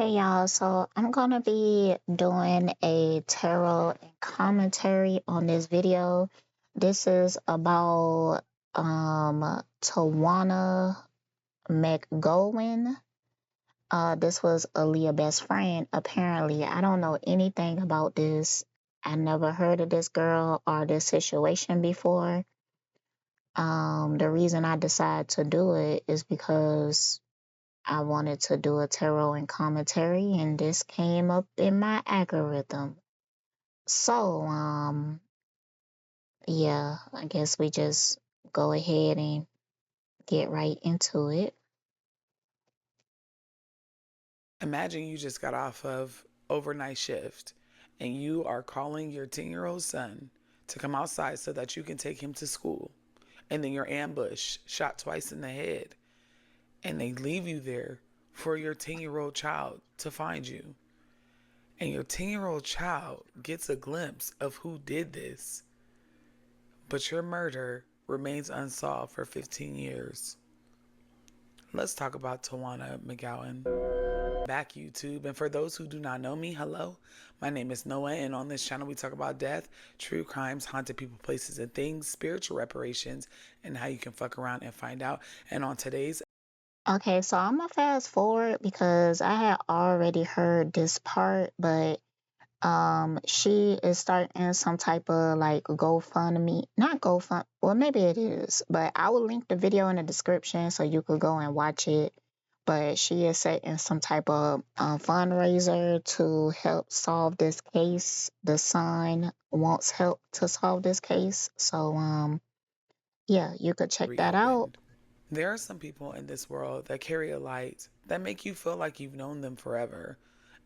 Hey y'all, so I'm gonna be doing a tarot and commentary on this video. This is about Tawana Mcgowan. This was Aaliyah's best friend, apparently. I don't know anything about this. I never heard of this girl or this situation before. The reason I decided to do it is because I wanted to do a tarot and commentary, and this came up in my algorithm. So, yeah, I guess we just go ahead and get right into it. Imagine you just got off of overnight shift and you are calling your 10-year-old son to come outside so that you can take him to school. And then you're ambushed, shot twice in the head, and they leave you there for your 10-year-old child to find you. And your 10-year-old child gets a glimpse of who did this, but your murder remains unsolved for 15 years. Let's talk about Tawana Mcgowan. Back, YouTube. And for those who do not know me, hello. My name is Noah, and on this channel we talk about death, true crimes, haunted people, places, and things, spiritual reparations, and how you can fuck around and find out. And on today's Okay, so I'm gonna fast forward because I had already heard this part, but she is starting some type of like GoFundMe, not GoFund, well maybe it is, but I will link the video in the description so you could go and watch it. But she is setting some type of fundraiser to help solve this case. The son wants help to solve this case, so yeah, you could check that out. reopened, there are some people in this world that carry a light that make you feel like you've known them forever.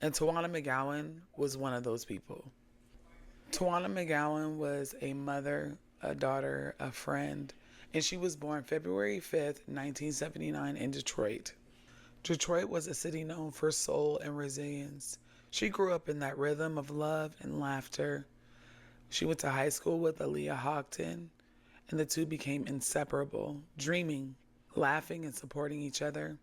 And Tawana Mcgowan was one of those people. Tawana Mcgowan was a mother, a daughter, a friend, and she was born February 5th, 1979 in Detroit. Detroit was a city known for soul and resilience. She grew up in that rhythm of love and laughter. She went to high school with Aaliyah Houghton, and the two became inseparable, dreaming, laughing, and supporting each other.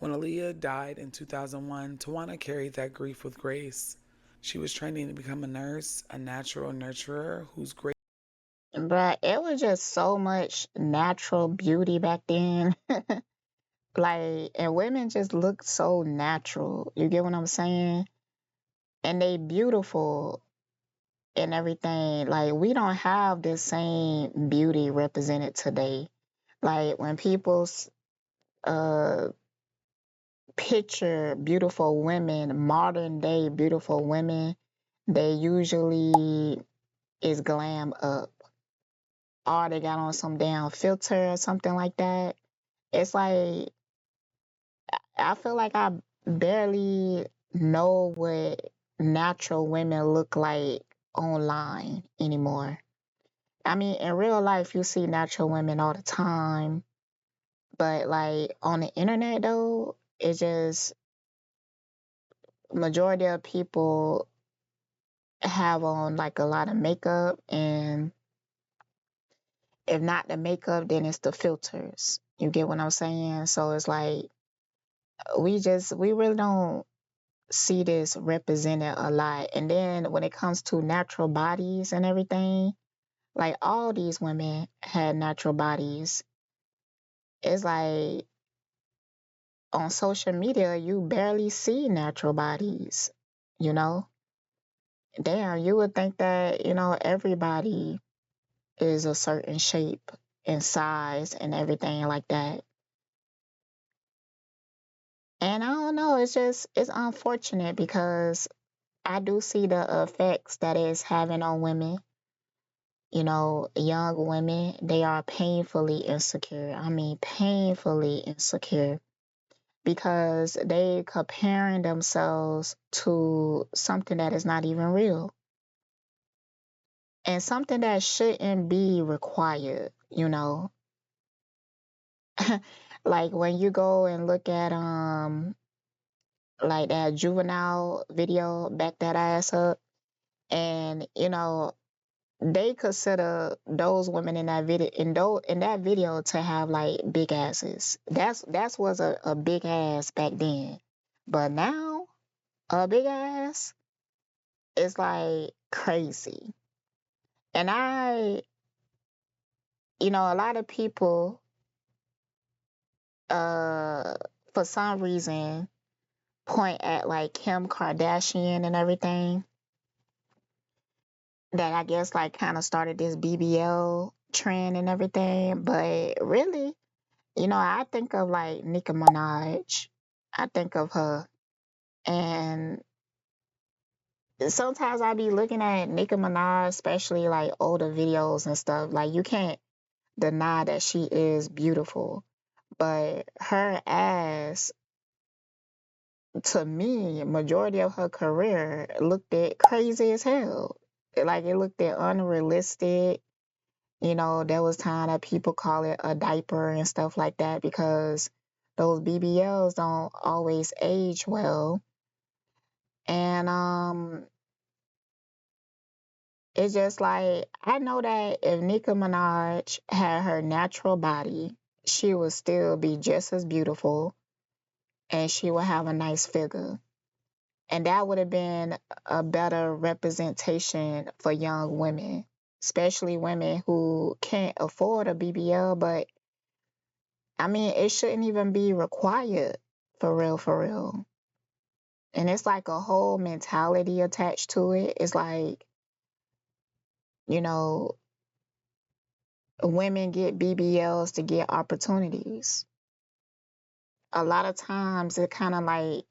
When Aaliyah died in 2001, Tawana carried that grief with grace. She was training to become a nurse, a natural nurturer whose great But it was just so much natural beauty back then. Like, and women just look so natural. You get what I'm saying? And they beautiful and everything. Like, we don't have the same beauty represented today. Like, when people uh picture beautiful women, modern day beautiful women, they usually is glam up, or they got on some damn filter or something like that. It's like I feel like I barely know what natural women look like online anymore. I mean, in real life, you see natural women all the time, but like on the internet, though, it's just majority of people have on like a lot of makeup, and if not the makeup, then it's the filters. You get what I'm saying? So it's like we really don't see this represented a lot. And then when it comes to natural bodies and everything, like all these women had natural bodies. It's like on social media, you barely see natural bodies, you know? Damn, you would think that, everybody is a certain shape and size and everything like that. And I don't know, it's unfortunate because I do see the effects that it's having on women. Young women, they are painfully insecure. I mean, painfully insecure because they comparing themselves to something that is not even real and something that shouldn't be required. Like when you go and look at like that juvenile video, back that ass up, and they consider those women in that video in that video to have like big asses. That's was a big ass back then. But now, a big ass is like crazy. And a lot of people, uh, for some reason, point at like Kim Kardashian and everything that I guess like kind of started this BBL trend and everything. But really, I think of like Nicki Minaj. I think of her. And sometimes I be looking at Nicki Minaj, especially like older videos and stuff. Like you can't deny that she is beautiful. But her ass, to me, majority of her career looked at crazy as hell. Like it looked at unrealistic. There was time that people call it a diaper and stuff like that because those BBLs don't always age well. And it's just like I know that if Nicki Minaj had her natural body, she would still be just as beautiful and she would have a nice figure. And that would have been a better representation for young women, especially women who can't afford a BBL. But I mean, it shouldn't even be required for real, for real. And it's like a whole mentality attached to it. It's like, you know, women get BBLs to get opportunities. A lot of times it kind of like,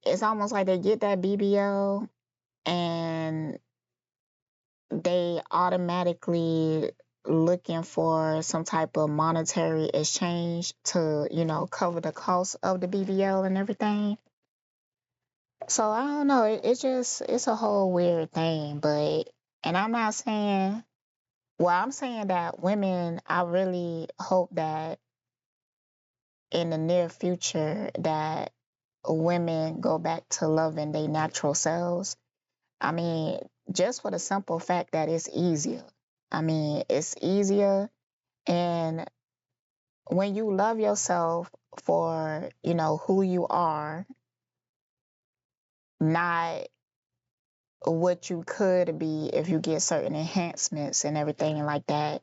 it's almost like they get that BBL and they automatically looking for some type of monetary exchange to, cover the cost of the BBL and everything. So I don't know. It's a whole weird thing, and I'm not saying, well, I'm saying that women, I really hope that in the near future that women go back to loving their natural selves. I mean, just for the simple fact that it's easier. I mean, it's easier. And when you love yourself for, who you are, not what you could be if you get certain enhancements and everything like that,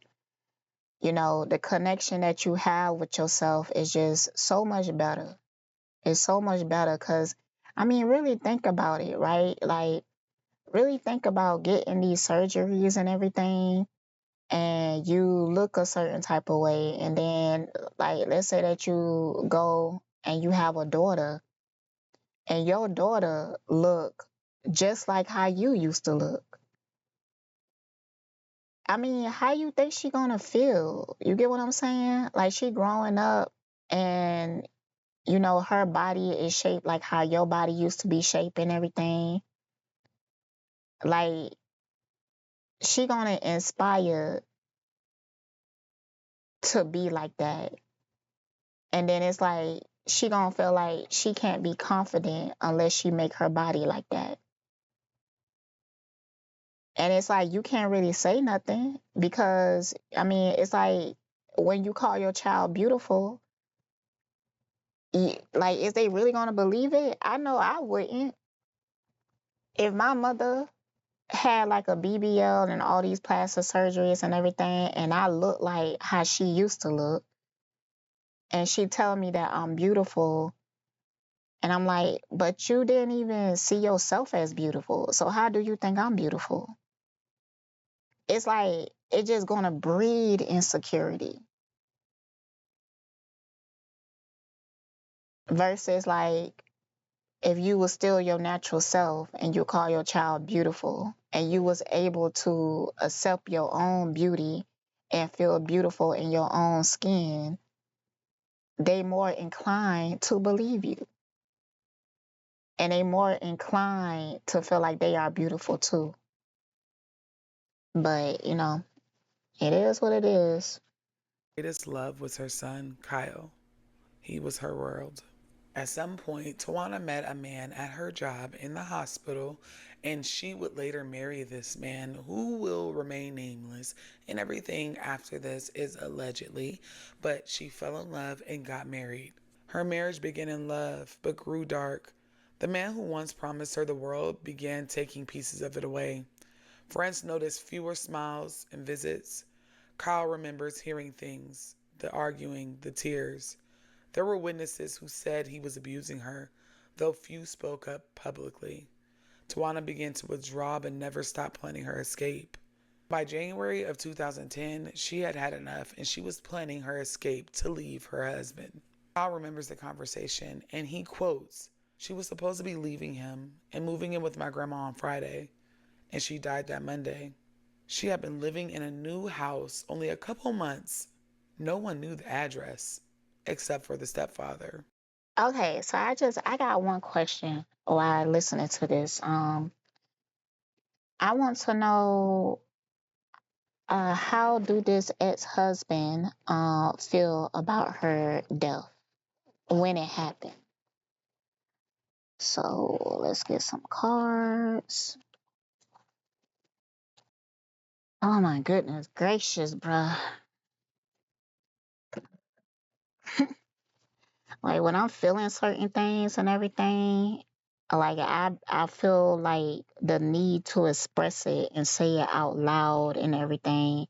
the connection that you have with yourself is just so much better. It's so much better because, I mean, really think about it, right? Like, really think about getting these surgeries and everything and you look a certain type of way and then like let's say that you go and you have a daughter and your daughter look just like how you used to look. I mean, how you think she gonna feel? You get what I'm saying? Like she growing up and her body is shaped like how your body used to be shaped and everything. Like she gonna inspire to be like that. And then it's like she gonna feel like she can't be confident unless she make her body like that. And it's like you can't really say nothing because I mean it's like when you call your child beautiful, like is they really gonna believe it? I know I wouldn't. If my mother had like a BBL and all these plastic surgeries and everything, and I look like how she used to look, and she tell me that I'm beautiful. And I'm like, but you didn't even see yourself as beautiful. So how do you think I'm beautiful? It's like it's just gonna breed insecurity versus like if you was still your natural self and you call your child beautiful and you was able to accept your own beauty and feel beautiful in your own skin, they more inclined to believe you and they more inclined to feel like they are beautiful too. But it is what it is. Greatest love was her son, Kyle. He was her world. At some point, Tawana met a man at her job in the hospital, and she would later marry this man who will remain nameless. And everything after this is allegedly, but she fell in love and got married. Her marriage began in love, but grew dark. The man who once promised her the world began taking pieces of it away. Friends noticed fewer smiles and visits. Kyle remembers hearing things, the arguing, the tears. There were witnesses who said he was abusing her, though few spoke up publicly. Tawana began to withdraw but never stopped planning her escape. By January of 2010, she had had enough and she was planning her escape to leave her husband. Kyle remembers the conversation and he quotes, "She was supposed to be leaving him and moving in with my grandma on Friday, and she died that Monday. She had been living in a new house only a couple months. No one knew the address except for the stepfather." Okay, so I got one question while listening to this. I want to know how do this ex-husband feel about her death when it happened? So let's get some cards. Oh my goodness gracious, bruh. Like when I'm feeling certain things and everything, like I feel like the need to express it and say it out loud and everything.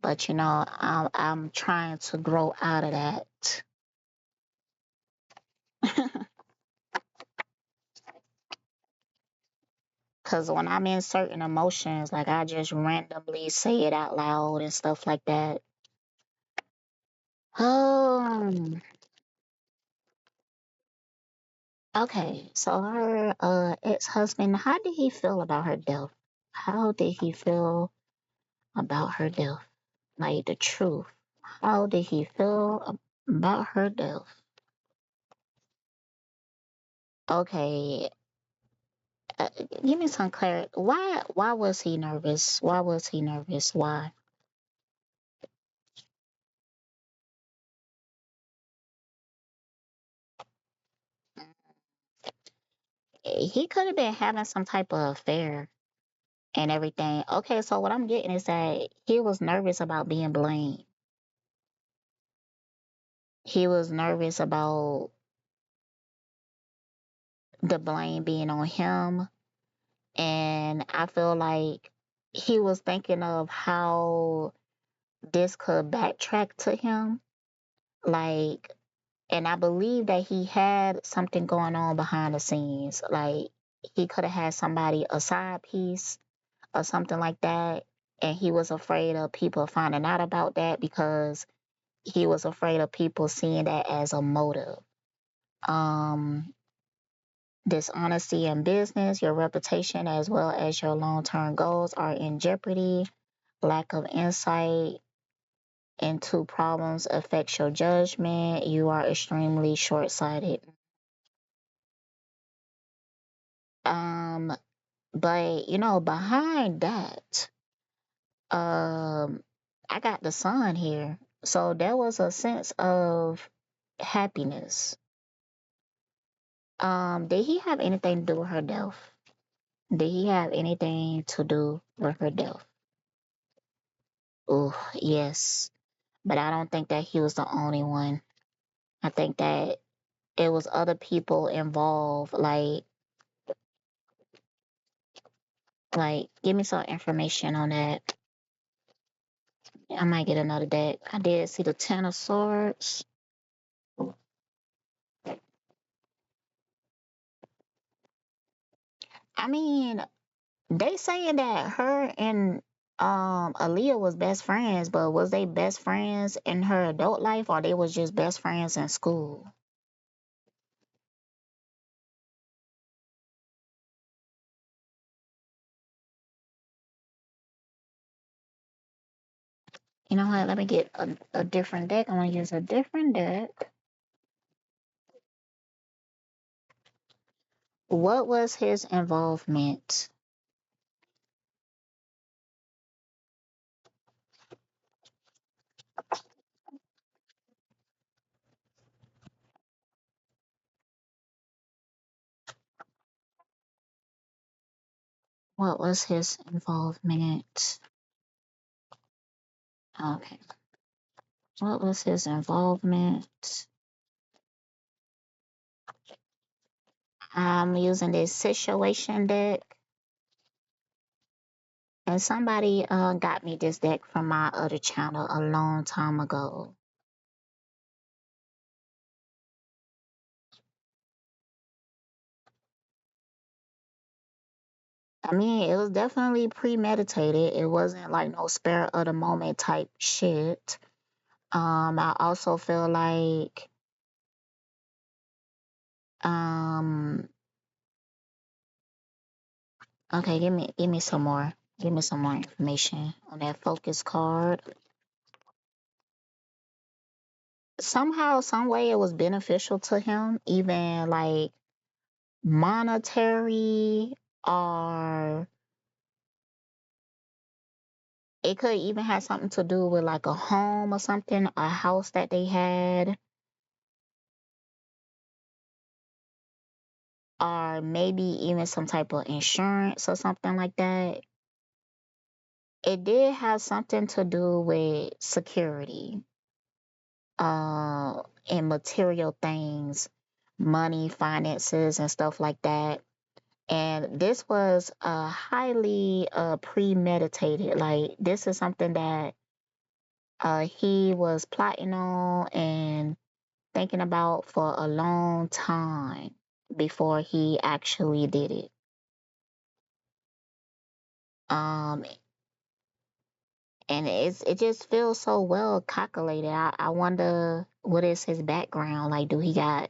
But I'm trying to grow out of that. Cause when I'm in certain emotions, like I just randomly say it out loud and stuff like that. Um, okay, so her ex-husband, how did he feel about her death? How did he feel about her death? Like the truth. How did he feel about her death? Okay, uh, give me some clarity. Why was he nervous? Why was he nervous? Why? He could have been having some type of affair and everything. Okay, so what I'm getting is that he was nervous about being blamed. He was nervous about the blame being on him. And I feel like he was thinking of how this could backtrack to him. Like, and I believe that he had something going on behind the scenes. Like, he could have had somebody, a side piece or something like that. And he was afraid of people finding out about that because he was afraid of people seeing that as a motive. Um, Dishonesty in business, your reputation, as well as your long term goals are in jeopardy. Lack of insight into problems affects your judgment. You are extremely short sighted. Um, but behind that, um, I got the sun here. So there was a sense of happiness. Did he have anything to do with her death? Did he have anything to do with her death? Oh, yes. But I don't think that he was the only one. I think that it was other people involved. Like, give me some information on that. I might get another deck. I did see the Ten of Swords. I mean, they saying that her and Aaliyah was best friends, but was they best friends in her adult life or they was just best friends in school? You know what? Let me get a different deck. I'm gonna use a different deck. What was his involvement? What was his involvement? Okay. What was his involvement I'm using this situation deck, and somebody got me this deck from my other channel a long time ago. I mean, it was definitely premeditated. It wasn't like no spur of the moment type shit. I also feel like um okay, give me some more. Give me some more information on that focus card. Somehow, some way it was beneficial to him, even like monetary, or it could even have something to do with like a home or something, a house that they had, or maybe even some type of insurance or something like that. It did have something to do with security, and material things, money, finances, and stuff like that. And this was highly premeditated. Like this is something that he was plotting on and thinking about for a long time before he actually did it. Um, and it just feels so well calculated. I wonder what is his background. Like, do he got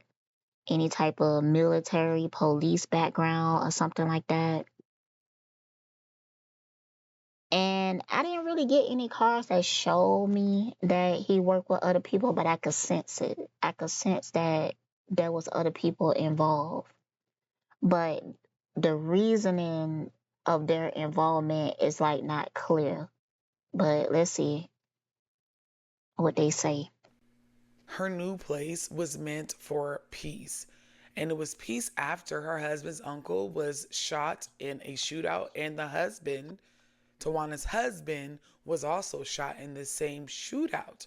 any type of military police background or something like that? And I didn't really get any cards that showed me that he worked with other people, but I could sense it. I could sense that there was other people involved. But the reasoning of their involvement is like not clear. But let's see what they say. Her new place was meant for peace. And it was peace after her husband's uncle was shot in a shootout, and the husband, Tawana's husband, was also shot in the same shootout.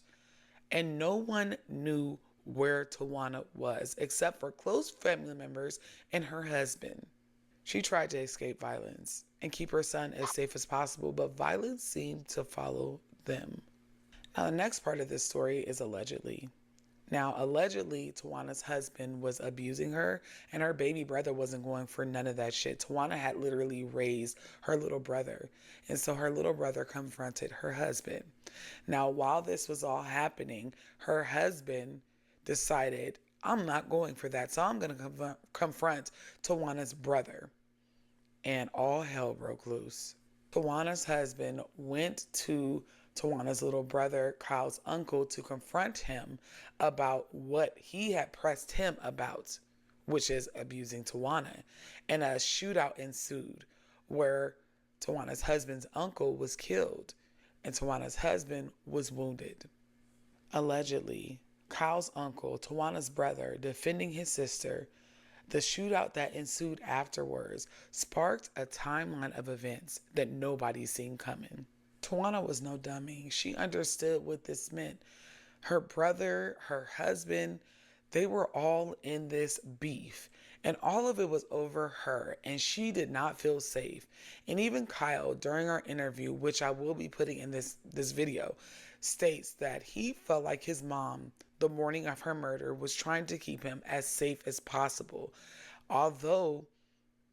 And no one knew where Tawana was except for close family members and her husband. She tried to escape violence and keep her son as safe as possible, but violence seemed to follow them. Now, the next part of this story is allegedly. Now, allegedly, Tawana's husband was abusing her, and her baby brother wasn't going for none of that shit. Tawana had literally raised her little brother, and so her little brother confronted her husband. Now, while this was all happening, her husband decided, I'm not going for that, so I'm going to confront Tawana's brother, and all hell broke loose. Tawana's husband went to Tawana's little brother, Kyle's uncle, to confront him about what he had pressed him about, which is abusing Tawana. And a shootout ensued where Tawana's husband's uncle was killed and Tawana's husband was wounded. Allegedly, Kyle's uncle, Tawana's brother, defending his sister, the shootout that ensued afterwards sparked a timeline of events that nobody seen coming. Tawana was no dummy. She understood what this meant. Her brother, her husband, they were all in this beef. And all of it was over her, and she did not feel safe. And even Kyle, during our interview, which I will be putting in this video, states that he felt like his mom, the morning of her murder, was trying to keep him as safe as possible. Although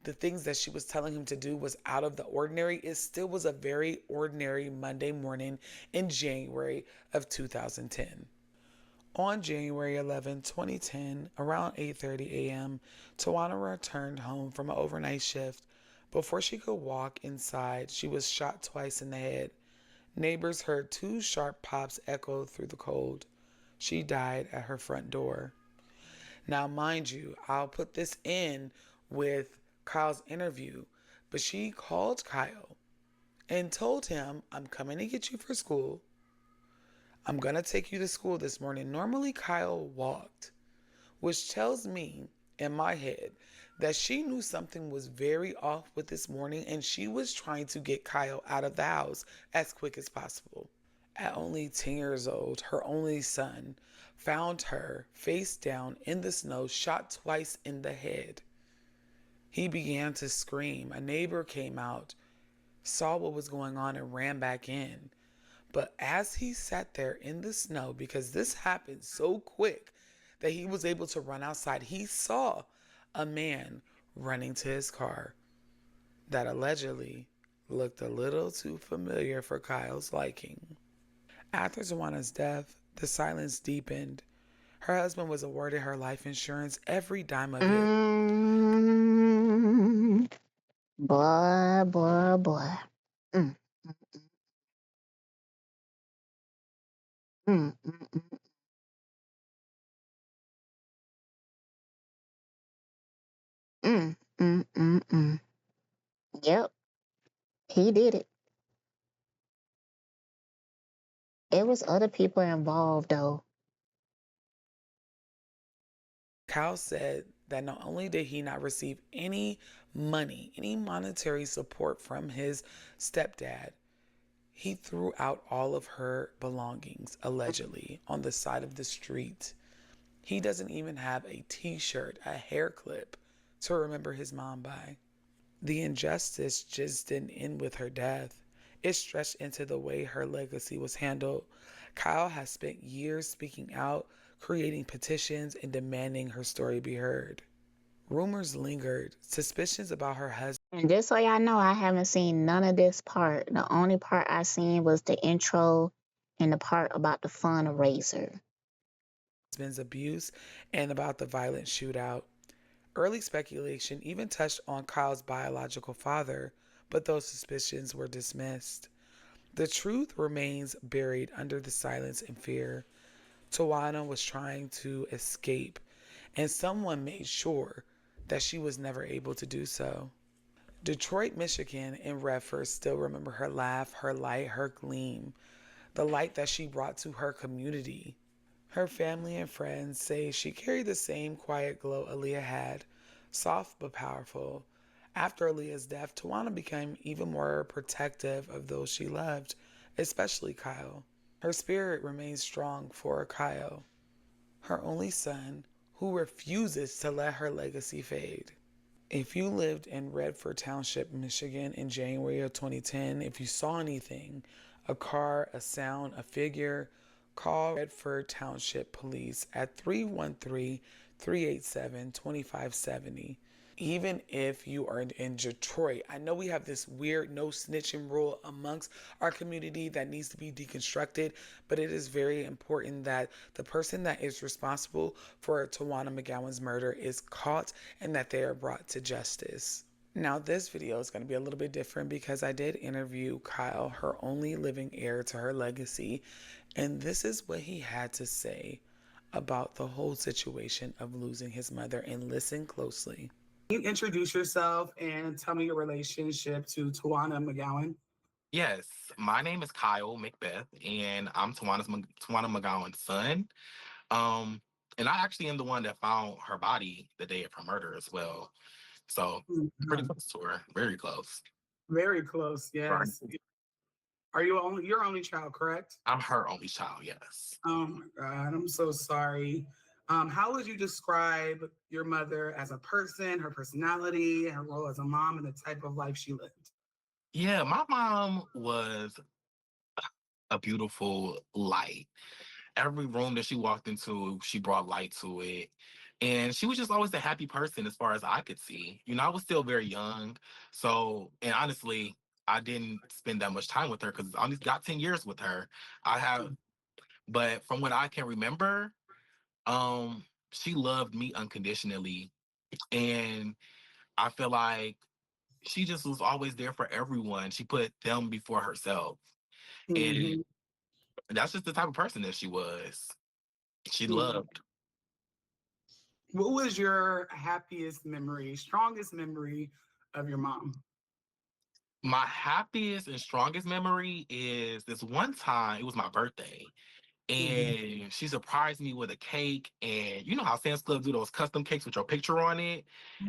the things that she was telling him to do was out of the ordinary, it still was a very ordinary Monday morning in January of 2010. On January 11, 2010, around 8:30 a.m., Tawana returned home from an overnight shift. Before she could walk inside, she was shot twice in the head. Neighbors heard two sharp pops echo through the cold. She died at her front door. Now, mind you, I'll put this in with Kyle's interview, but she called Kyle and told him, I'm coming to get you for school. I'm going to take you to school this morning. Normally, Kyle walked, which tells me in my head that she knew something was very off with this morning and she was trying to get Kyle out of the house as quick as possible. At only 10 years old, her only son found her face down in the snow, shot twice in the head. He began to scream. A neighbor came out, saw what was going on, and ran back in. But as he sat there in the snow, because this happened so quick that he was able to run outside, he saw a man running to his car that allegedly looked a little too familiar for Kyle's liking. After Tawana's death, the silence deepened. Her husband was awarded her life insurance, every dime of it. Mm, boy, boy, boy. Mm, mm, mm, mm, mm. Yep, he did it. It was other people involved though. Kyle said that not only did he not receive any money, any monetary support from his stepdad, he threw out all of her belongings, allegedly, on the side of the street. He doesn't even have a t shirt, a hair clip to remember his mom by. The injustice just didn't end with her death. It stretched into the way her legacy was handled. Kyle has spent years speaking out, creating petitions, and demanding her story be heard. Rumors lingered, suspicions about her And just so y'all know, I haven't seen none of this part. The only part I seen was the intro and the part about the fundraiser. husband's abuse and about the violent shootout. Early speculation even touched on Kyle's biological father, but those suspicions were dismissed. The truth remains buried under the silence and fear. Tawana was trying to escape, and someone made sure that she was never able to do so. Detroit, Michigan, and Redford still remember her laugh, her light, her gleam, the light that she brought to her community. Her family and friends say she carried the same quiet glow Aaliyah had, soft but powerful. After Aaliyah's death, Tawana became even more protective of those she loved, especially Kyle. Her spirit remains strong for Kyle, her only son, who refuses to let her legacy fade. If you lived in Redford Township, Michigan in January of 2010, if you saw anything, a car, a sound, a figure, call Redford Township Police at 313-387-2570. Even if you are in Detroit, I know we have this weird no snitching rule amongst our community that needs to be deconstructed, but it is very important that the person that is responsible for Tawana Mcgowan's murder is caught and that they are brought to justice. Now, this video is going to be a little bit different because I did interview Kyle, her only living heir to her legacy, and this is what he had to say about the whole situation of losing his mother, and listen closely. Can you introduce yourself and tell me your relationship to Tawana Mcgowan? Yes, my name is Kyle Macbeth, and I'm Tawana McGowan's son. Um, and I actually am the one that found her body the day of her murder as well. So pretty Mhm. close to her, very close. Very close, Right. yes. Are you your only child, correct? I'm her only child. Yes. Oh my God, I'm so sorry. How would you describe your mother as a person, her personality, her role as a mom, and the type of life she lived? Yeah, my mom was a beautiful light. Every room that she walked into, she brought light to it. And she was just always a happy person as far as I could see. You know, I was still very young. So, and honestly, I didn't spend that much time with her because I only got 10 years with her. I have, but from what I can remember, she loved me unconditionally. And I feel like she just was always there for everyone. She put them before herself. And Mhm. that's just the type of person that she was. She Mhm. loved. What was your happiest memory, strongest memory of your mom? My happiest and strongest memory is this one time, it was my birthday, Mhm. and she surprised me with a cake. And you know how Sam's Club do those custom cakes with your picture on it?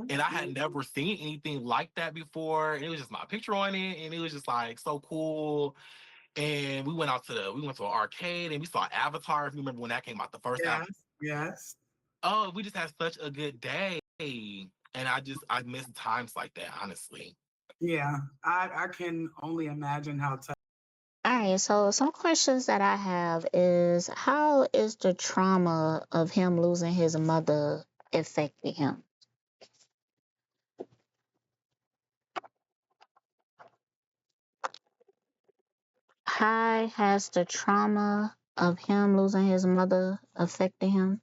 And I had never seen anything like that before. And it was just my picture on it, and it was just like so cool. And we went to an arcade and we saw Avatar, if you remember when that came out, the first Avatar. Yes, yes. Oh, we just had such a good day. And I miss times like that, honestly. Yeah, I can only imagine how tough. All right, so some questions that I have is how is the trauma of him losing his mother affecting him? How has the trauma of him losing his mother affected him?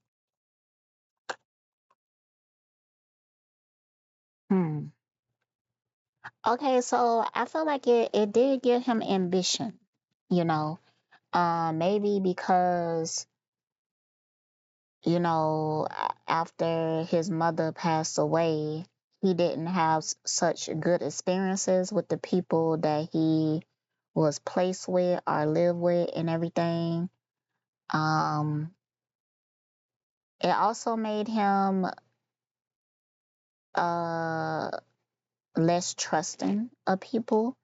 Hmm. Okay, so I feel like it did give him ambition, you know. Maybe because, after his mother passed away, he didn't have such good experiences with the people that he was placed with or lived with and everything. Um, it also made him uh less trusting of people.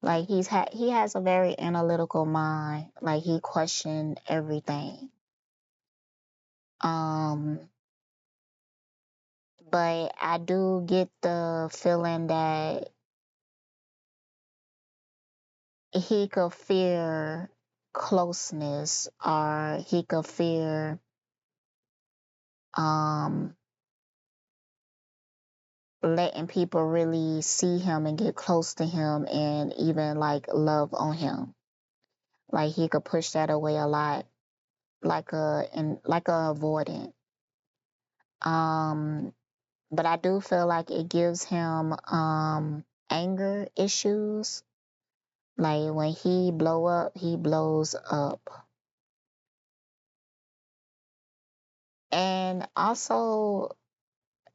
Like he has a very analytical mind. Like he questioned everything. Um, but I do get the feeling that he could fear closeness or he could fear um letting people really see him and get close to him and even like love on him. Like he could push that away a lot, like a avoidant. Um, but I do feel like it gives him anger issues. Like when he blow up, he blows up. And also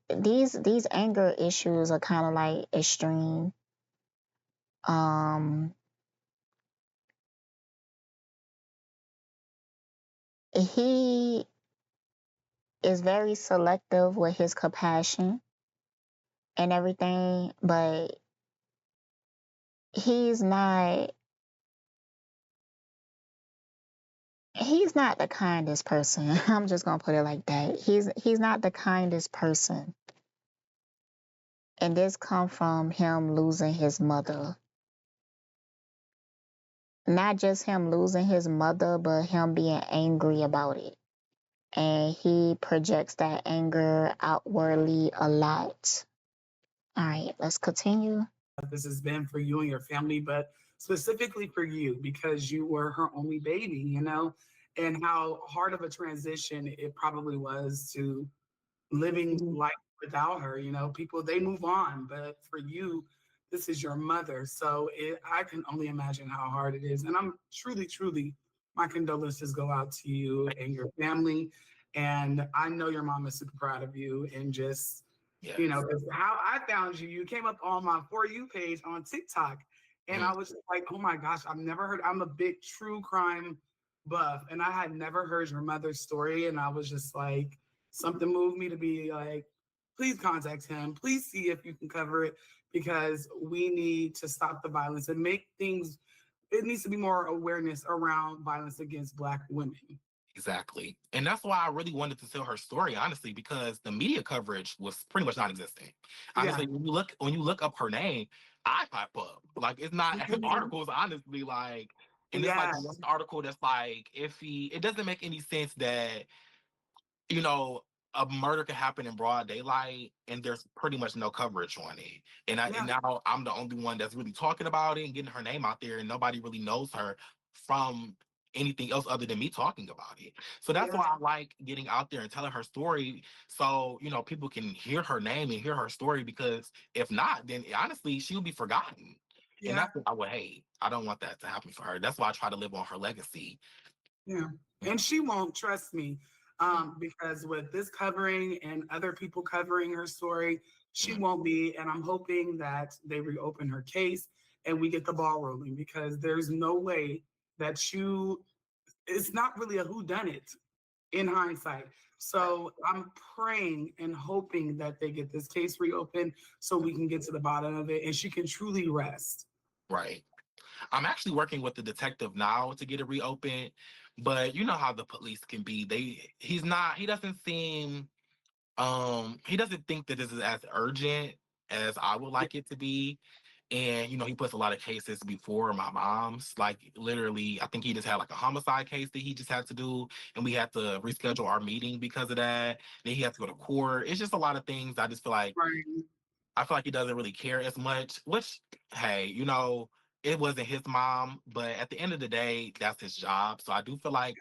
these anger issues are kind of like extreme. Um, he is very selective with his compassion and everything, but he's not he's not the kindest person. I'm just gonna put it like that. He's not the kindest person. And this come from him losing his mother. Not just him losing his mother, but him being angry about it. And he projects that anger outwardly a lot. All right, let's continue. This has been for you and your family, but specifically for you because you were her only baby, and how hard of a transition it probably was to living Mhm. life without her. People they move on, but for you, this is your mother. So I can only imagine how hard it is. And I'm truly, truly, my condolences go out to you and your family. And I know your mom is super proud of you and just Yes. 'cause how I found you, you came up on my For You page on TikTok. And I Mhm. was just like, oh my gosh, I've never heard, I'm a big true crime buff. And I had never heard your mother's story. And I was just like, something moved me to be like, please contact him. Please see if you can cover it because we need to stop the violence and make things, it needs to be more awareness around violence against Black women. Exactly. And that's why I really wanted to tell her story, honestly, because the media coverage was pretty much non-existent. Yeah. Honestly, when you look up her name, I pop up. Like it's not articles, honestly, like, and it's like one Yes. article that's like iffy. It doesn't make any sense that you know, a murder could happen in broad daylight and there's pretty much no coverage on it. And Yeah. now I'm the only one that's really talking about it and getting her name out there and nobody really knows her from anything else other than me talking about it. So that's Yeah. why I like getting out there and telling her story so, people can hear her name and hear her story because if not, then honestly, she'll be forgotten. And Yeah. that's what I would hate. I don't want that to happen for her. That's why I try to live on her legacy. Yeah. And she won't trust me because with this covering and other people covering her story, she Mhm. won't be. And I'm hoping that they reopen her case and we get the ball rolling because there's no way that it's not really a who done it in hindsight. So I'm praying and hoping that they get this case reopened so we can get to the bottom of it and she can truly rest. Right. I'm actually working with the detective now to get it reopened, but you know how the police can be. He doesn't seem He doesn't think that this is as urgent as I would Yeah, like it to be. And he puts a lot of cases before my mom's. Like literally, I think he just had like a homicide case that he just had to do, and we had to reschedule our meeting because of that. Then he had to go to court. It's just a lot of things. right. I feel like he doesn't really care as much. Which, hey, it wasn't his mom, but at the end of the day, that's his job. So I do feel like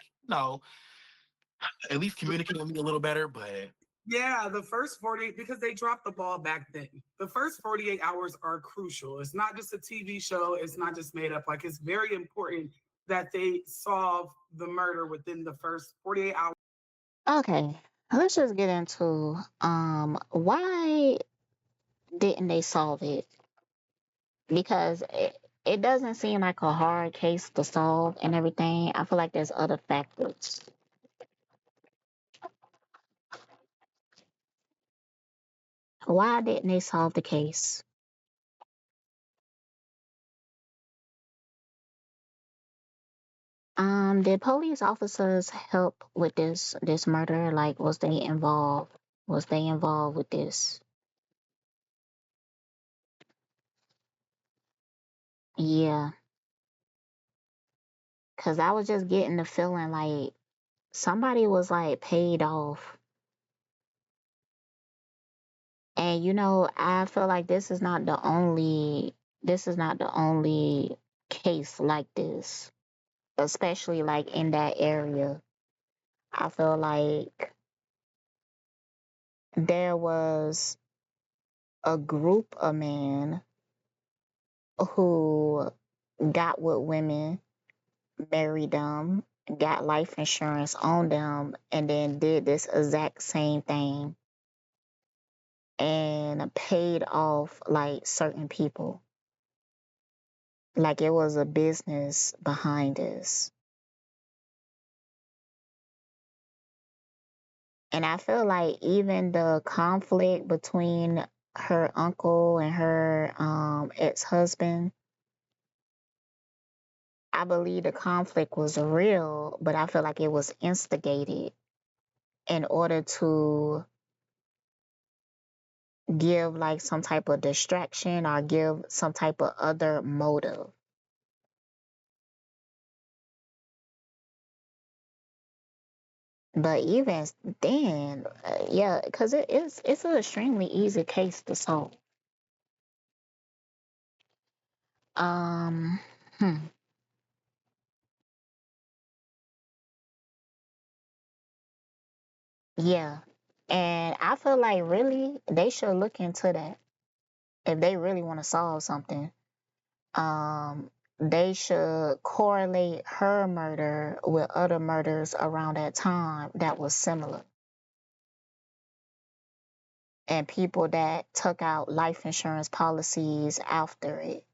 at least communicate with me a little better. But Yeah, the first 48, because they dropped the ball back then. The first 48 hours are crucial. It's not just a TV show, it's not just made up. Like, it's very important that they solve the murder within the first 48 hours. Okay, let's just get into why didn't they solve it? Because it doesn't seem like a hard case to solve and everything. I feel like there's other factors. Why didn't they solve the case? Did police officers help with this murder? Like, was they involved? Was they involved with this? Yeah, cause I was just getting the feeling like somebody was like paid off. And I feel like this is not the only case like this, especially like in that area. I feel like there was a group of men who got with women, married them, got life insurance on them, and then did this exact same thing and paid off like certain people. Like it was a business behind this. And I feel like even the conflict between her uncle and her ex-husband, I believe the conflict was real, but I feel like it was instigated in order to give like some type of distraction or give some type of other motive. But even then, yeah, because it's an extremely easy case to solve. Um, hmm, yeah, and I feel like really they should look into that if they really want to solve something. They should correlate her murder with other murders around that time that was similar, and people that took out life insurance policies after it.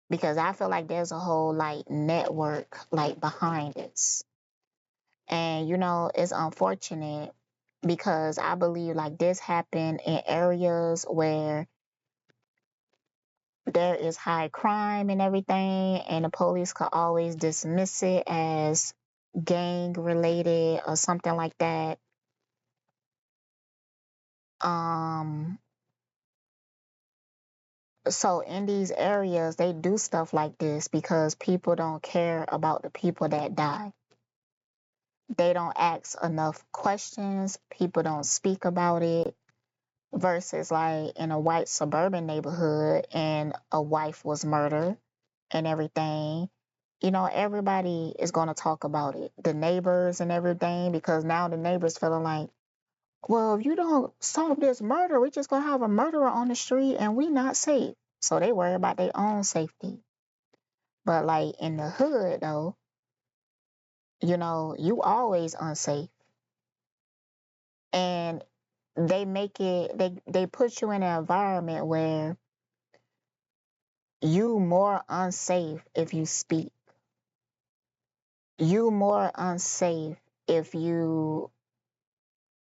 Because I feel like there's a whole like network like behind this. And it's unfortunate because I believe like this happened in areas where there is high crime and everything, and the police could always dismiss it as gang related or something like that. Um, so in these areas, they do stuff like this because people don't care about the people that die. They don't ask enough questions. People don't speak about it. Versus like in a white suburban neighborhood and a wife was murdered and everything, everybody is going to talk about it. The neighbors and everything, because now the neighbors feeling like, well, if you don't solve this murder, we're just going to have a murderer on the street and we not safe. So they worry about their own safety. But like in the hood though, you always unsafe. And they put you in an environment where you more unsafe if you speak. You more unsafe if you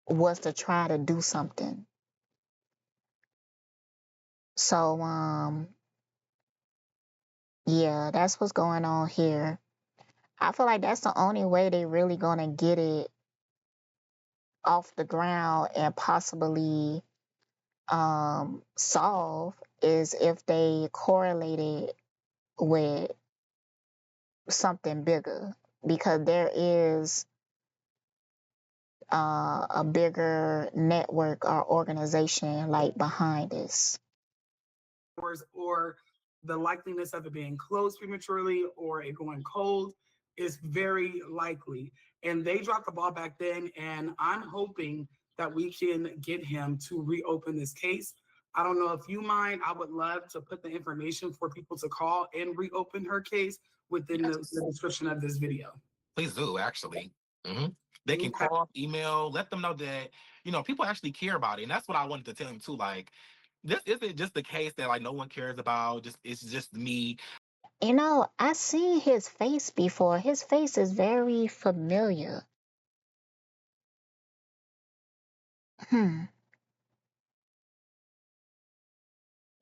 was to try to do something. So yeah, that's what's going on here. I feel like that's the only way they really gonna get it off the ground and possibly solve is if they correlated with something bigger, because there is a bigger network or organization like behind this. Or the likeliness of it being closed prematurely or it going cold is very likely. And they dropped the ball back then. And I'm hoping that we can get him to reopen this case. I don't know if you mind. I would love to put the information for people to call and reopen her case within the description of this video. Please do, actually. hmm They can Okay. call, email, let them know that, people actually care about it. And that's what I wanted to tell him too. Like, this isn't just the case that like no one cares about. Just it's just me. You know, I seen his face before. His face is very familiar.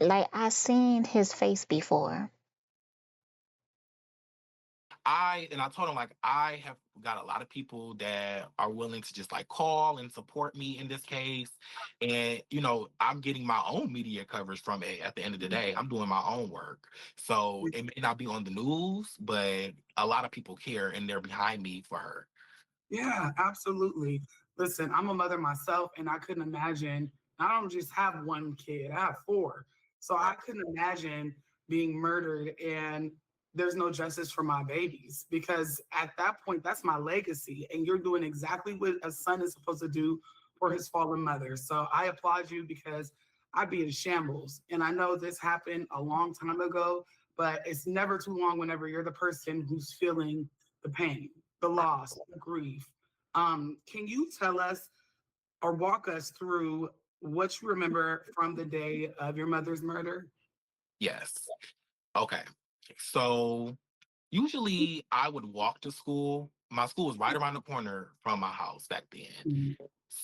Like I seen his face before. I told him like I have got a lot of people that are willing to just like call and support me in this case. And I'm getting my own media coverage from it at the end of the day. I'm doing my own work. So it may not be on the news, but a lot of people care and they're behind me for her. Yeah, absolutely. Listen, I'm a mother myself, and I couldn't imagine. I don't just have one kid; I have four. So I couldn't imagine being murdered and there's no justice for my babies, because at that point, that's my legacy, and you're doing exactly what a son is supposed to do for his fallen mother. So I applaud you, because I'd be in shambles, and I know this happened a long time ago, but it's never too long whenever you're the person who's feeling the pain, the loss, the grief. Can you tell us or walk us through what you remember from the day of your mother's murder? Yes. Okay. So usually I would walk to school. My school was right around the corner from my house back then. Mhm.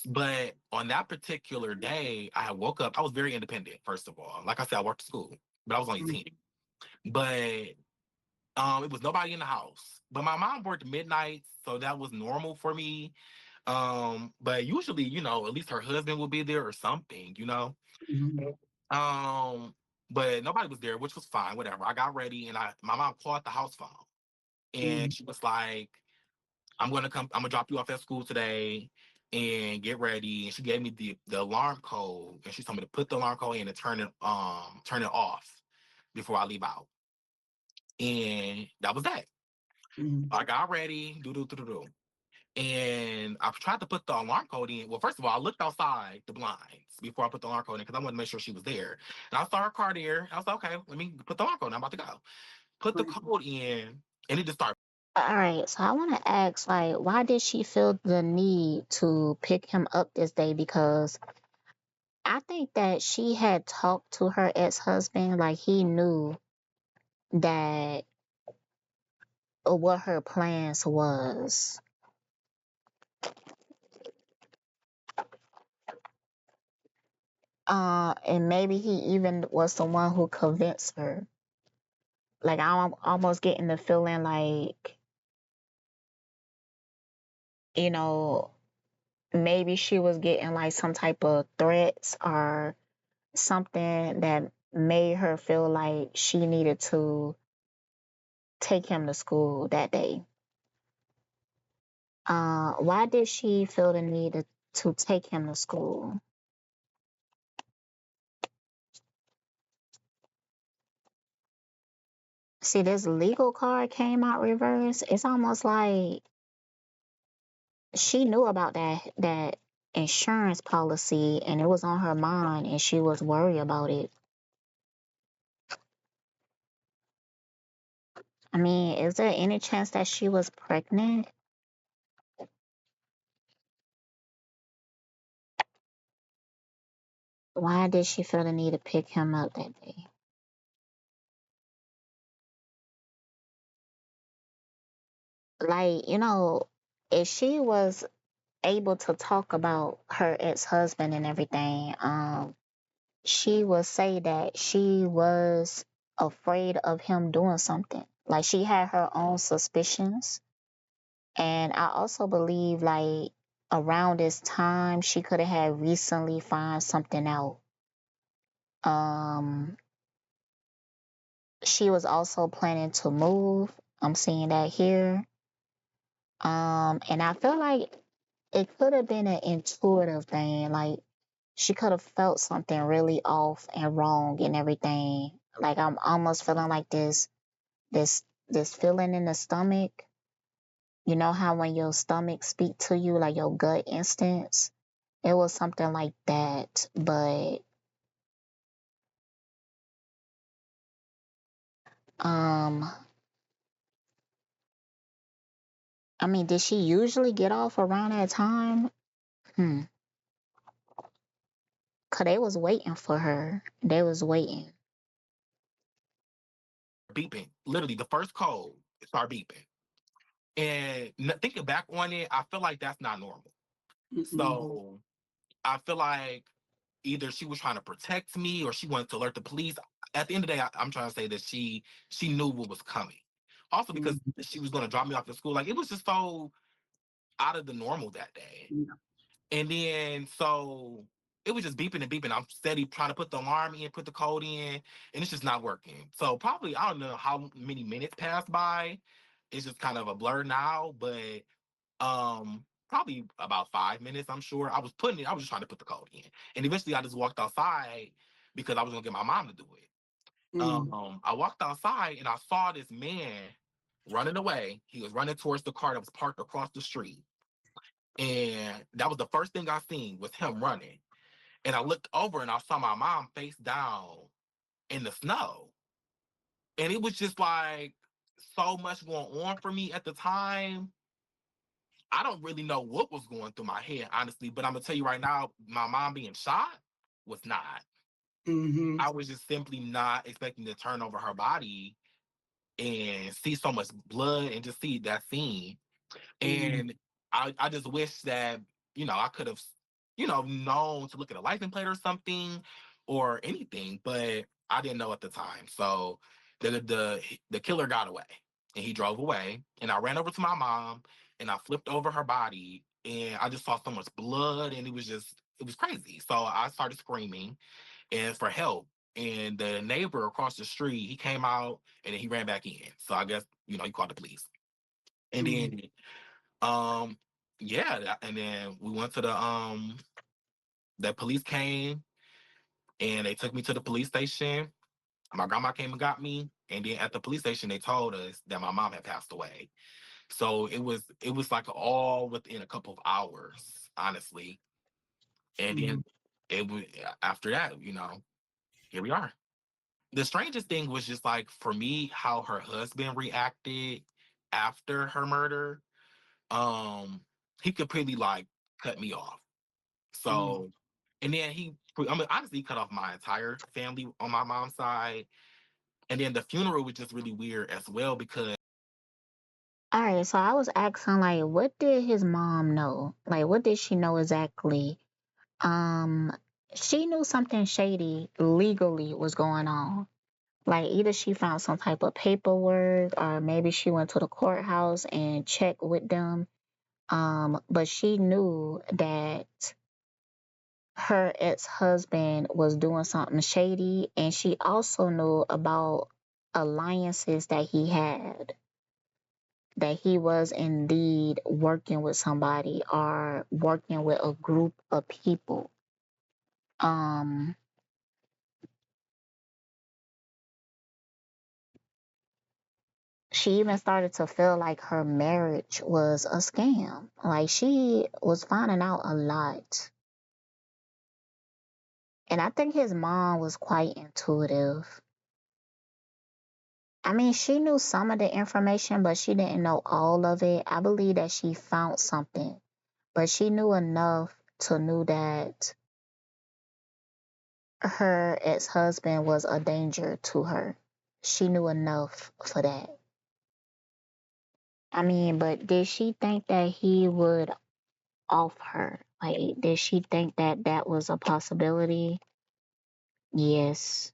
But on that particular day, I woke up. I was very independent, first of all. Like I said, I worked at school, but I was only 10. But it was nobody in the house. But my mom worked midnight, so that was normal for me. But usually, at least her husband would be there or something. Mhm. Um, but nobody was there, which was fine, whatever. I got ready and my mom called the house phone and Mhm. she was like, I'm gonna drop you off at school today and get ready. And she gave me the alarm code and she told me to put the alarm code in and turn it off before I leave out. And that was that. Mhm. I got ready, do. And I tried to put the alarm code in. Well, first of all, I looked outside the blinds before I put the alarm code in because I wanted to make sure she was there. And I saw her car there. I was like, okay, let me put the alarm code in. I'm about to go. Put the code in, and it just started. All right, so I want to ask, like, why did she feel the need to pick him up this day? Because I think that she had talked to her ex-husband, like he knew that what her plans was. And maybe he even was the one who convinced her. Like I'm almost getting the feeling like, you know, maybe she was getting like some type of threats or something that made her feel like she needed to take him to school that day. Why did she feel the need to take him to school? See, this legal card came out reverse. It's almost like she knew about that insurance policy and it was on her mind and she was worried about it. I mean, is there any chance that she was pregnant? Why did she feel the need to pick him up that day? Like, if she was able to talk about her ex-husband and everything, she would say that she was afraid of him doing something. Like she had her own suspicions. And I also believe like around this time she could have had recently found something out. Um, she was also planning to move. I'm seeing that here. And I feel like it could have been an intuitive thing. Like she could have felt something really off and wrong and everything. Like I'm almost feeling like this feeling in the stomach. You know how when your stomach speak to you, like your gut instincts? It was something like that. But um I mean, did she usually get off around that time? Hmm. Cause they was waiting for her. They was waiting. Beeping. Literally, the first code started beeping. And thinking back on it, I feel like that's not normal. Mm-mm. So I feel like either she was trying to protect me or she wanted to alert the police. At the end of the day, I'm trying to say that she knew what was coming. Also because Mm-hmm. she was going to drop me off to school. Like it was just so out of the normal that day. Yeah. And then so it was just beeping and beeping. I'm steady trying to put the alarm in, put the code in, and it's just not working. So probably I don't know how many minutes passed by. It's just kind of a blur now, but probably about 5 minutes, I'm sure. I was just trying to put the code in. And eventually I just walked outside because I was gonna get my mom to do it. Mm. I walked outside and I saw this man running away. He was running towards the car that was parked across the street. And that was the first thing I seen was him running. And I looked over and I saw my mom face down in the snow. And it was just like so much going on for me at the time. I don't really know what was going through my head, honestly, but I'm gonna tell you right now, my mom being shot was not. Mm-hmm. I was just simply not expecting to turn over her body and see so much blood and just see that scene. Mm. And I just wish that, I could have, known to look at a license plate or something or anything, but I didn't know at the time. So the killer got away and he drove away. And I ran over to my mom and I flipped over her body and I just saw so much blood and it was crazy. So I started screaming and for help. And the neighbor across the street, he came out and then he ran back in. So I guess, he called the police. And Mm. then um, yeah, and then we went to the police came and they took me to the police station. My grandma came and got me, and then at the police station they told us that my mom had passed away. So it was like all within a couple of hours, honestly. And Mm. then it was after that, here we are. The strangest thing was just like for me how her husband reacted after her murder. Um, he completely like cut me off. Mm. So, and then honestly, he cut off my entire family on my mom's side. And then the funeral was just really weird as well because All right, so I was asking like what did his mom know? Like what did she know exactly? Um she knew something shady legally was going on. Like either she found some type of paperwork or maybe she went to the courthouse and checked with them. But she knew that her ex-husband was doing something shady and she also knew about alliances that he had, that he was indeed working with somebody or working with a group of people. um she even started to feel like her marriage was a scam. Like she was finding out a lot. And I think his mom was quite intuitive. I mean, she knew some of the information, but she didn't know all of it. I believe that she found something, but she knew enough to know that her ex-husband was a danger to her. She knew enough for that. I mean, but did she think that he would off her? Like, did she think that that was a possibility? Yes.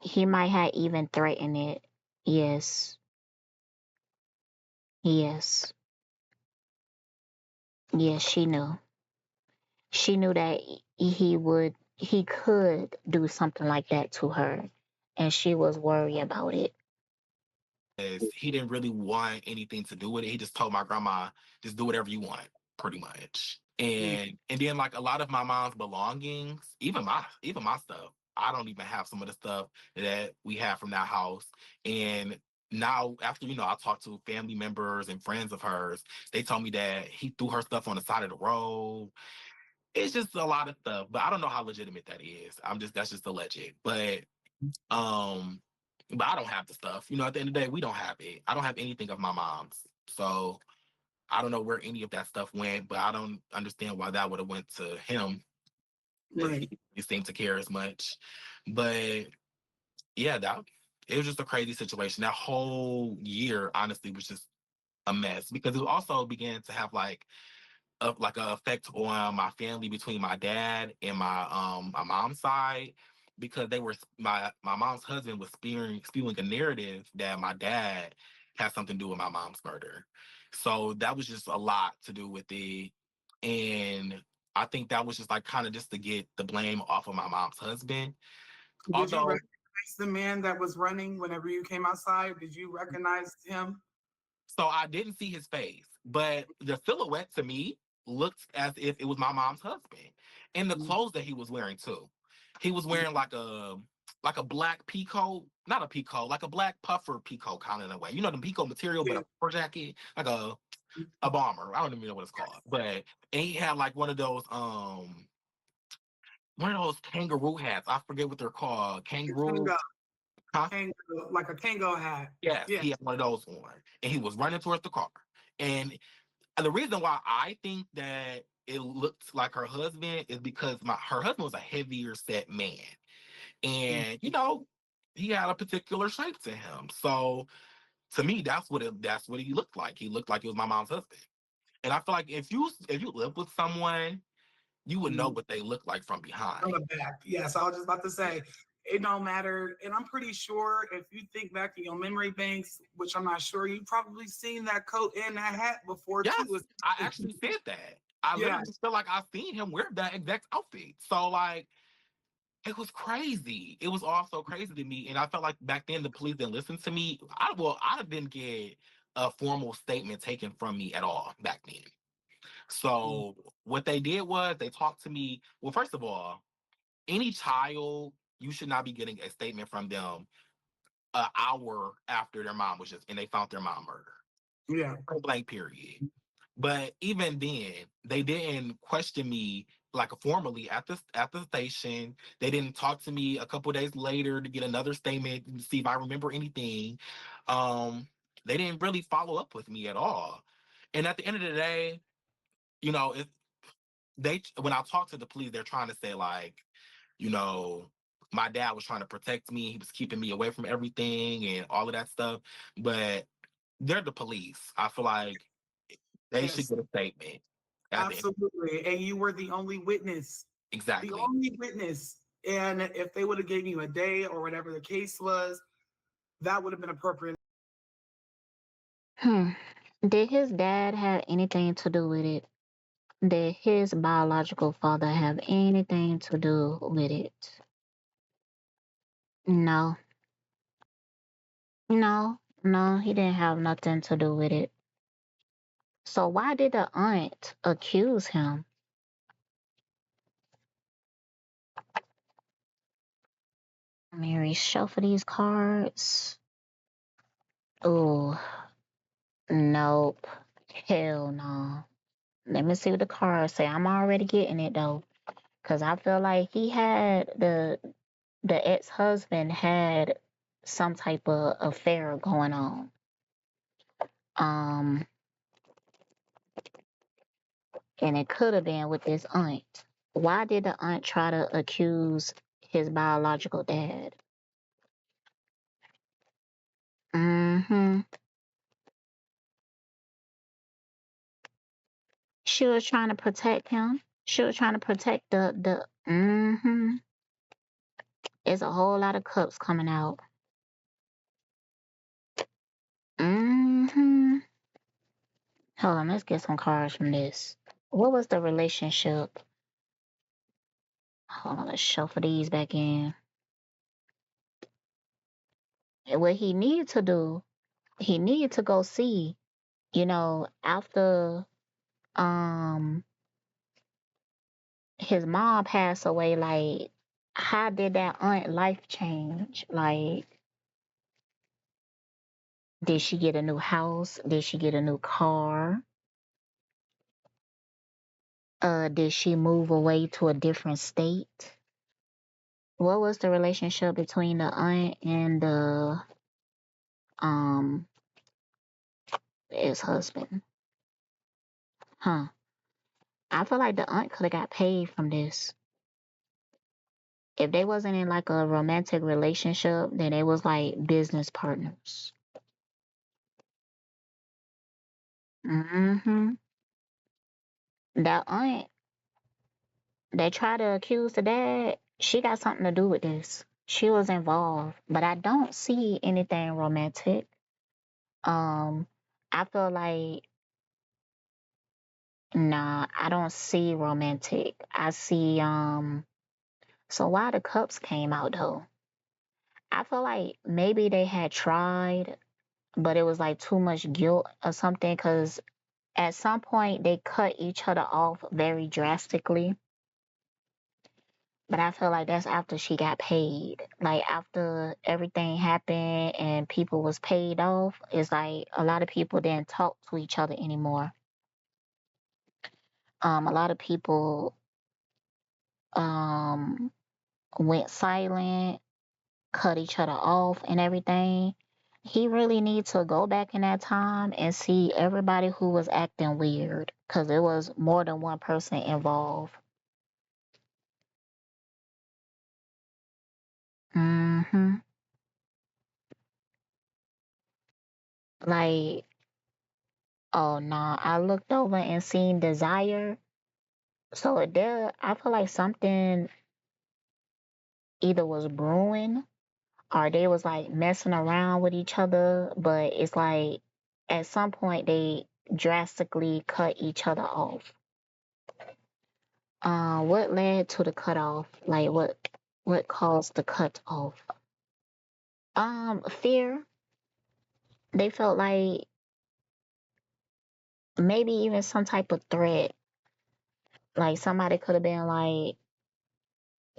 He might have even threatened it. Yes. Yes. Yeah, she knew. She knew that he could do something like that to her, and she was worried about it. Is he didn't really want anything to do with it. He just told my grandma, just do whatever you want, pretty much. Mm. And then like a lot of my mom's belongings, even my stuff. I don't even have some of the stuff that we have from that house. And now after I talked to family members and friends of hers, they told me that he threw her stuff on the side of the road. It's just a lot of stuff, but I don't know how legitimate that is. That's just alleged. Um but I don't have the stuff. At the end of the day, we don't have it. I don't have anything of my mom's. So I don't know where any of that stuff went, but I don't understand why that would have went to him if Right. he seemed to care as much. But yeah, that it was just a crazy situation. That whole year, honestly, was just a mess because it also began to have like a effect on my family between my dad and my mom's side because my mom's husband was spewing a narrative that my dad had something to do with my mom's murder. So that was just a lot to do with it. And I think that was just like kind of just to get the blame off of my mom's husband. Did you Although recognize the man that was running whenever you came outside? Did you recognize him? So I didn't see his face, but the silhouette to me looked as if it was my mom's husband. And the Mm. clothes that he was wearing too. He was wearing like a black peacoat, not a peacoat, like a black puffer peacoat kind of in a way. The peacoat material, but Yeah. a puffer jacket, like a bomber. I don't even know what it's called. But and he had like one of those kangaroo hats. I forget what they're called. Kangaroo, Kango, huh? like a Kango hat. Yes, Yeah. he had one of those on. And he was running towards the car. And the reason why I think that it looked like her husband is because her husband was a heavier set man. Mm. And he had a particular shape to him. So to me, that's what he looked like. He looked like he was my mom's husband. And I feel like if you live with someone, you would know Mm. what they look like from From behind. the back. Yes, I was just about to Yeah. say it don't matter. And I'm pretty sure if you think back in your memory banks, which I'm not sure, you've probably seen that coat and that hat before Yes, too. I actually said that. I Yeah. literally feel like I've seen him wear that exact outfit. So like it was crazy. It was all so crazy to me. And I felt like back then the police didn't listen to me. I didn't get a formal statement taken from me at all back then. Mm. So what they did was they talked to me. Well, first of all, any child, you should not be getting a statement from them an hour after their mom was and they found their mom murdered. Yeah. Point blank period. But even then, they didn't question me like formally at the station. They didn't talk to me a couple days later to get another statement to see if I remember anything. Um, they didn't really follow up with me at all. And at the end of the day, if when I talk to the police, they're trying to say like, you know, my dad was trying to protect me. He was keeping me away from everything and all of that stuff. But they're the police. I feel like they should Yes. get a statement at the end. Absolutely. And you were the only witness. The Exactly. only witness. And if they would have given you a day or whatever the case was, that would have been appropriate. Hmm. Did his dad have anything to do with it? Did his biological father have anything to do with it? No, no, he didn't have nothing to do with it. So why did the aunt accuse him? Mary, shuffle these cards. Oh, nope. Hell no. Let me see what the cards say. I'm already getting it though. Cause I feel like he had the ex-husband had some type of affair going on. Um, and it could have been with this aunt. Why did the aunt try to accuse his biological dad? Mm-hmm. She was trying to protect him. She was trying to protect the mm-hmm. It's a whole lot of cups coming out. Mm-hmm. Hold on, let's get some cards from this. What was the relationship? Hold on, let's shuffle these back in. And what he needed to do, he needed to go see, after um his mom passed away, like how did that aunt life change? Like, did she get a new house? Did she get a new car? Did she move away to a different state? What was the relationship between the aunt and the um ex husband? Huh. I feel like the aunt could have got paid from this. If they wasn't in like a romantic relationship, then they was like business partners. Mm-hmm. That aunt that tried to accuse the dad, she got something to do with this. She was involved, but I don't see anything romantic. Um, I feel like nah, I don't see romantic. I see so why the cups came out though? I feel like maybe they had tried, but it was like too much guilt or something because at some point they cut each other off very drastically. But I feel like that's after she got paid. Like after everything happened and people was paid off, it's like a lot of people didn't talk to each other anymore. A lot of people um went silent, cut each other off and everything. He really needs to go back in that time and see everybody who was acting weird because there was more than one person involved. Hmm. Like, oh no, I looked over and seen desire. So there, I feel like something either was brewing or they was like messing around with each other, but it's like at some point they drastically cut each other off. What led to the cutoff? Like what caused the cut off? Fear. They felt like maybe even some type of threat. Like somebody could have been like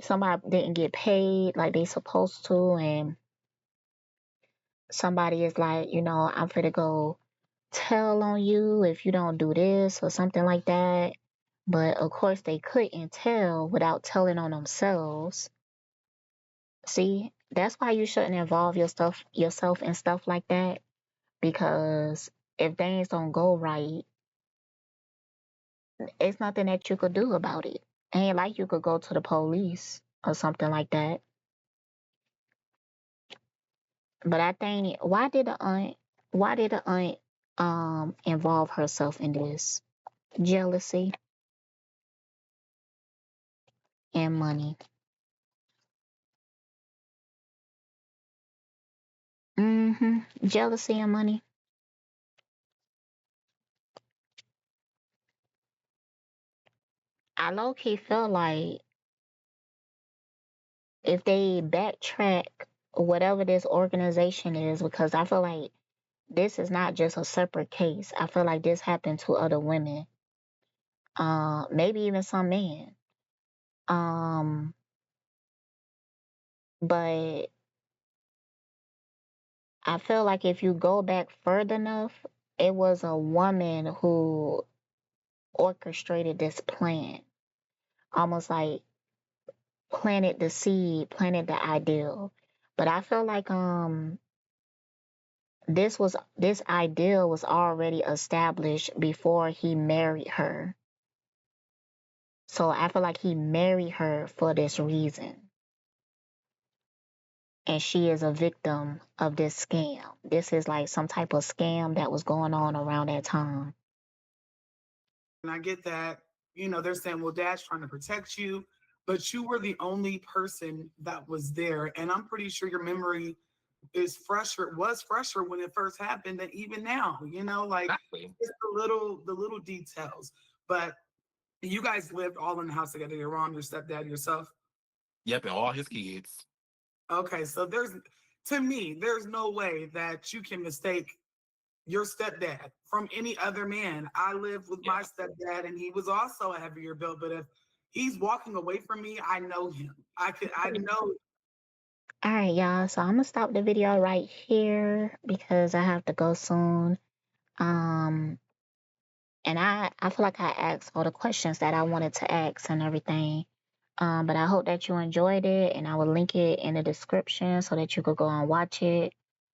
somebody didn't get paid like they supposed to, and somebody is like, I'm finna go tell on you if you don't do this or something like that. But of course they couldn't tell without telling on themselves. See, that's why you shouldn't involve yourself in stuff like that because if things don't go right, it's nothing that you could do about it. Ain't like you could go to the police or something like that. But I think why did the aunt involve herself in this? Jealousy and money. Jealousy and money. I low key feel like if they backtrack whatever this organization is, because I feel like this is not just a separate case. I feel like this happened to other women, maybe even some men. Um, but I feel like if you go back further enough, it was a woman who orchestrated this plan, almost like planted the seed, planted the ideal. But I feel like this ideal was already established before he married her. So I feel like he married her for this reason. And she is a victim of this scam. This is like some type of scam that was going on around that time. And I get that, they're saying, well, dad's trying to protect you, but you were the only person that was there. And I'm pretty sure your memory was fresher when it first happened than even now, like Exactly. it's the little details. But You guys lived all in the house together, your mom, your stepdad, yourself? Yep, and all his kids. Okay, so to me, there's no way that you can mistake your stepdad from any other man. I lived with my Yeah. stepdad and he was also a heavier build, but if he's walking away from me, I know him. I know. All right, y'all. So I'm gonna stop the video right here because I have to go soon. Um, and I feel like I asked all the questions that I wanted to ask and everything. But I hope that you enjoyed it, and I will link it in the description so that you could go and watch it.